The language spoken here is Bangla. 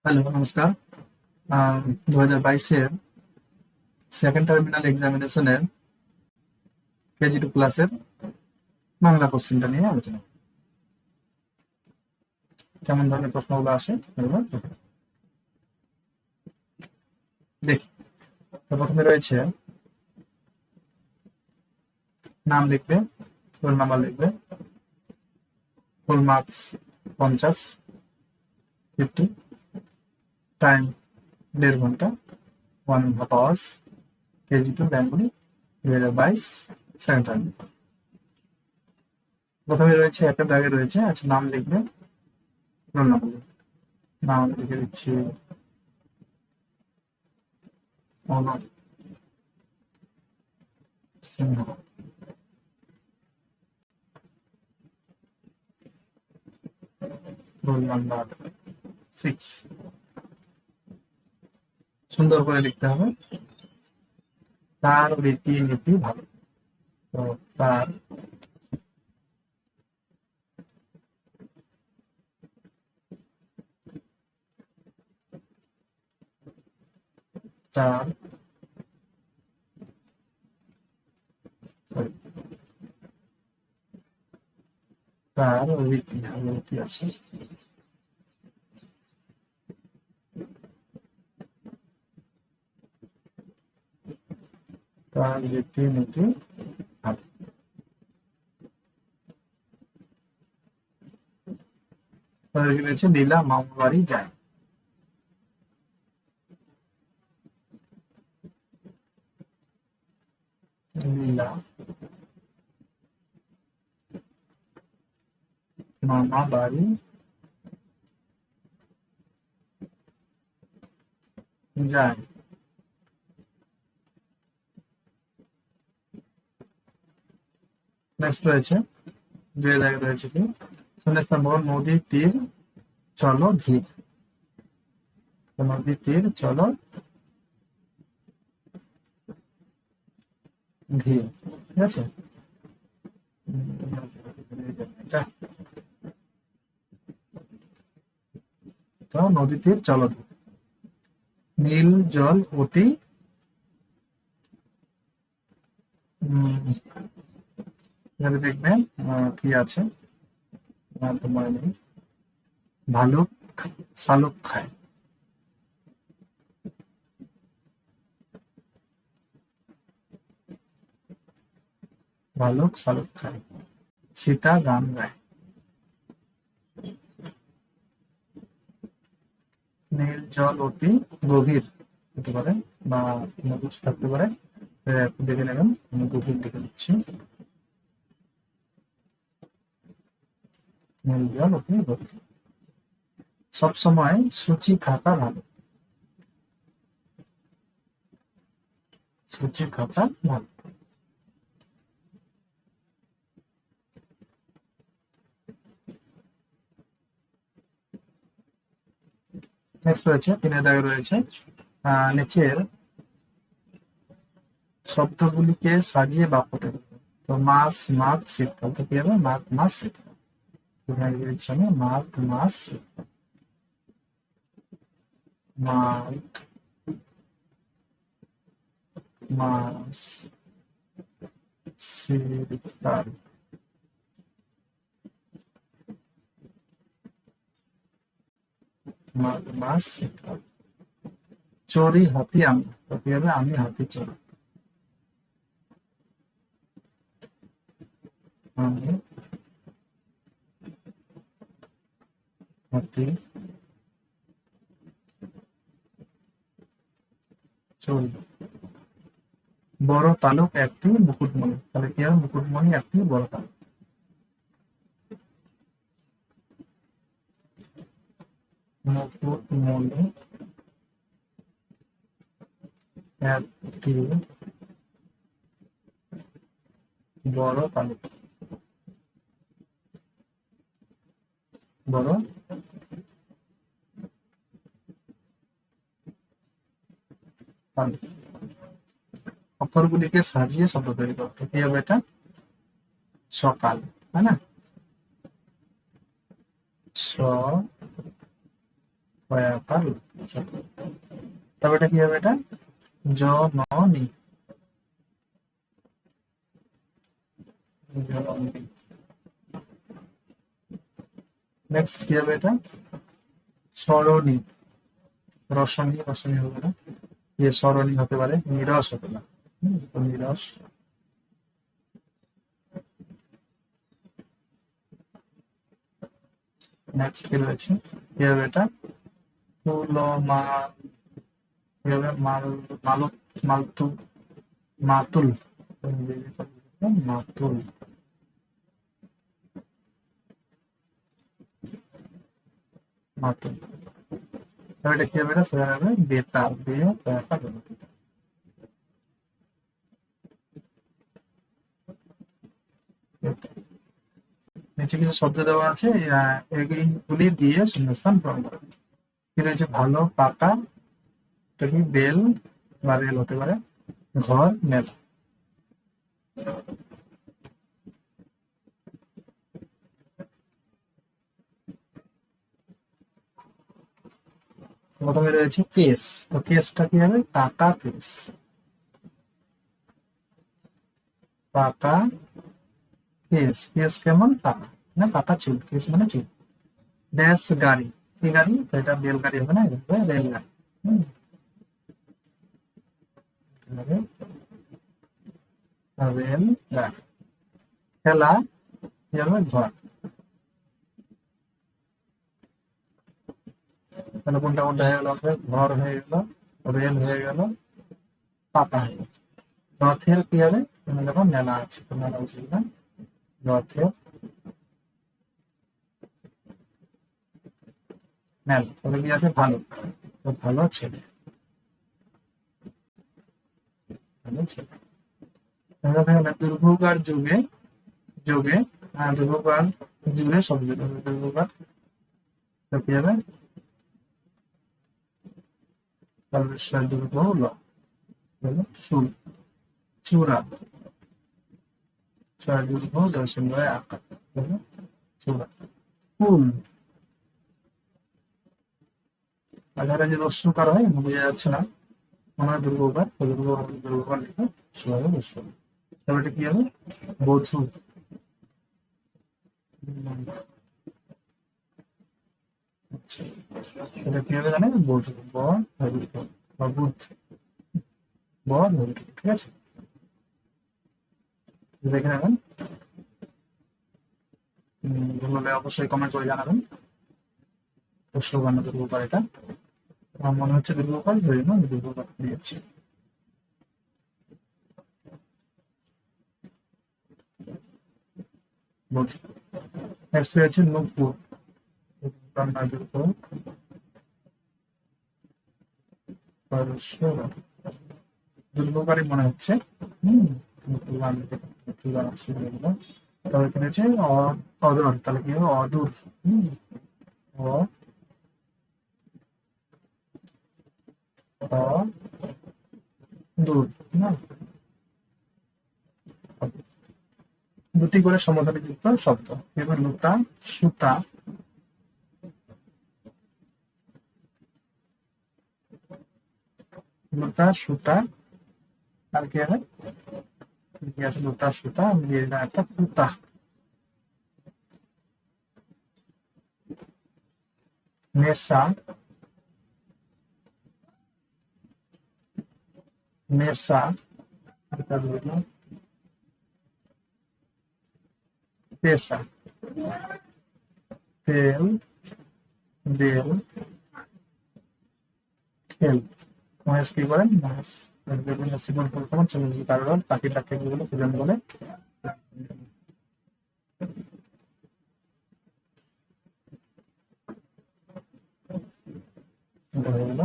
হ্যালো, নমস্কার। 2022-এর সেকেন্ড টার্মিনাল এক্সামিনেশনের কেজি 2 ক্লাসের বাংলা কোশ্চেনটা নিয়ে আলোচনা করব। কেমন ধরনের প্রশ্নগুলো আসে এগুলো দেখি। তো প্রথমে রয়েছে নাম লিখবে, রোল নাম্বার লিখবে, ফুল মার্কস 50, 50, টাইম 1.5 ঘন্টা, 1.5 hours, KG 2 Bengali 2022 second terminal. প্রথমে রয়েছে একটা দাগে রয়েছে, আচ্ছা নাম লিখবে, রোল নাম্বার লিখবে। নাম লিখে দিচ্ছি অনর সিংহ। Roll number 6। সুন্দর করে লিখতে হবে। তার রীতিনীতি ভালো। তো তার তার sorry, তার রীতি আছে। তার রীতিনীতি ভালো। তারপরে রয়েছে লীলা মামা বাড়ি যায়। লীলা মামা বাড়ি যায়। নেক্সট রয়েছে যে জায়গায় রয়েছে কি শূন্যস্থান বল নদীর তীর চলো ধীর। নদীর তীর চলো ধীর, ঠিক আছে। এটা তো নদীর তীর চলো ধীর। নীল জল অতি এখানে দেখবেন কি আছে তোমার নেই। ভালুক শালুক খায়। ভালুক শালুক খায়। সীতা গান গায়। নীল জল অতি গভীর হতে পারে বা কোনো কিছু থাকতে পারে, একটু দেখে নেবেন। আমি গভীর দেখে দিচ্ছি। নীল জল অতি গভীর। সবসময় সূচি থাকা ভালো। সূচি থাকা ভালো। নেক্সট রয়েছে 3 দাগে রয়েছে নিচের শব্দগুলিকে সাজিয়ে বাক্য তৈরি করো। তো মাস মাঘ শীতকাল, তো কি হবে মাঘ মাস শীতকাল। এখানে লিখে দিচ্ছি আমি মাঘ মাস শীতকাল। মাঘ মাস শীতকাল। মাঘ মাস শীতকাল। চড়ি হাতি আমি, তো কি হবে আমি হাতি চড়ি। আমি হাতি চড়ি। বড় তালুক একটি মুকুটমণি, তাহলে কি হবে মুকুটমণি একটি বড় তালুক। মুকুটমণি একটি বড় তালুক। বড় তালুক। অক্ষরগুলিকে সাজিয়ে শব্দ তৈরি করতে কি হবে এটা সকাল, তাই না। স ব্যাপার। তবে এটা কি হবে? এটা জননী। জননী। নেক্সট কি হবে? এটা সরণি। রসনী, রসনী হবে না, ইয়ে সরণি হতে পারে, নিরস হতে পারে। তো নিরস। নেক্সট কি রয়েছে? কি হবে? এটা তুলমা। কি হবে? মালুক, মালতু, মাতুল। মাতুল। মাতুল। তবে এটা কি হবে? এটা সোজা হবে বেতাল। বেতাল। নিচে কিছু শব্দ দেওয়া আছে, এইগুলি দিয়ে শূন্যস্থান পূরণ করো। কি রয়েছে? ভালো, পাতা, এটা কি বেল বা রেল হতে পারে, ঘর, মেলা। প্রথমে রয়েছে কেস। তো কেসটা কি হবে? পাতা কেস। পাতা কেস। কেস কেমন? পাতা না, পাতা চুল। কেস মানে চুল। ড্যাশ গাড়ি। কি গাড়ি? তো এটা বেলগাড়ি হবে না, এটা হবে রেলগাড়ি। হুম, এটা হবে রেল গাড়ি। খেলা কি হবে? ঘর। তাহলে কোনটা কোনটা হয়ে গেল? ঘর হয়ে গেল, রেল হয়ে গেল, পাতা হয়ে গেল। রথের কি হবে? তুমি দেখো মেলা আছে, তো মেলা বুঝলি না। রথের মেলা। তবে কি আছে? ভালো। তো ভালো ছেলে। ভালো ছেলে। তাহলে দেখা গেল দুর্ভোগার যুগে, যুগে, দুর্ভোগার যুগে শব্দ। দুর্ভোগার তো কি হবে? তারপরে দুর্ভ ল হলো সুর। চূড়া। ছয় দুর্ভ দশম আকার হলো চূড়া। কুল। আধারে যে রস্যকার হয় বোঝা যাচ্ছে না, মনে হয় দুর্ভোগার। দুর্ভোগার লিখে সেভাবে রস্য। তবে এটা কি হবে? বধূ। আচ্ছা, এটা কি হবে জানেন? বধূ। ব ধরিত বা বুধ। ব ধরিত। ঠিক আছে, দেখে নেবেন। ভুল হলে অবশ্যই কমেন্ট করে জানাবেন। অশ্বগন্ধ দুর্গপাল এটা। আমার মনে হচ্ছে দুর্গপাল ধরি না, আমি দুর্গপাল দিয়েছি। বধূ। নেক্সট হচ্ছে নূপুর। রান্না দুর্গ দুর্গকারী মনে হচ্ছে। হম। নূপুর রান্না নূপুর রান্না শুরু হয়ে গেল। তবে এখানে হচ্ছে অদর। তাহলে কি হবে? অদূর। হম। অদূর না, দুটি করে সমাধানে যুক্ত শব্দ। এবার লুটা, সুতা। লুটা, সুতা। আর কি হবে? কি আছে? লুটা, সুতা, মিলিয়ে দিলাম একটা পুতা। নেশা। নেশা। এটা দিলাম পেশা। তেল, বেল, খেল। মহেশ কি করেন? মহেশ বিভিন্ন জীবন পরিক্রমণ চলে কারণ পাখি টাকে গুলো পূজন বলে। এটা হয়ে গেল।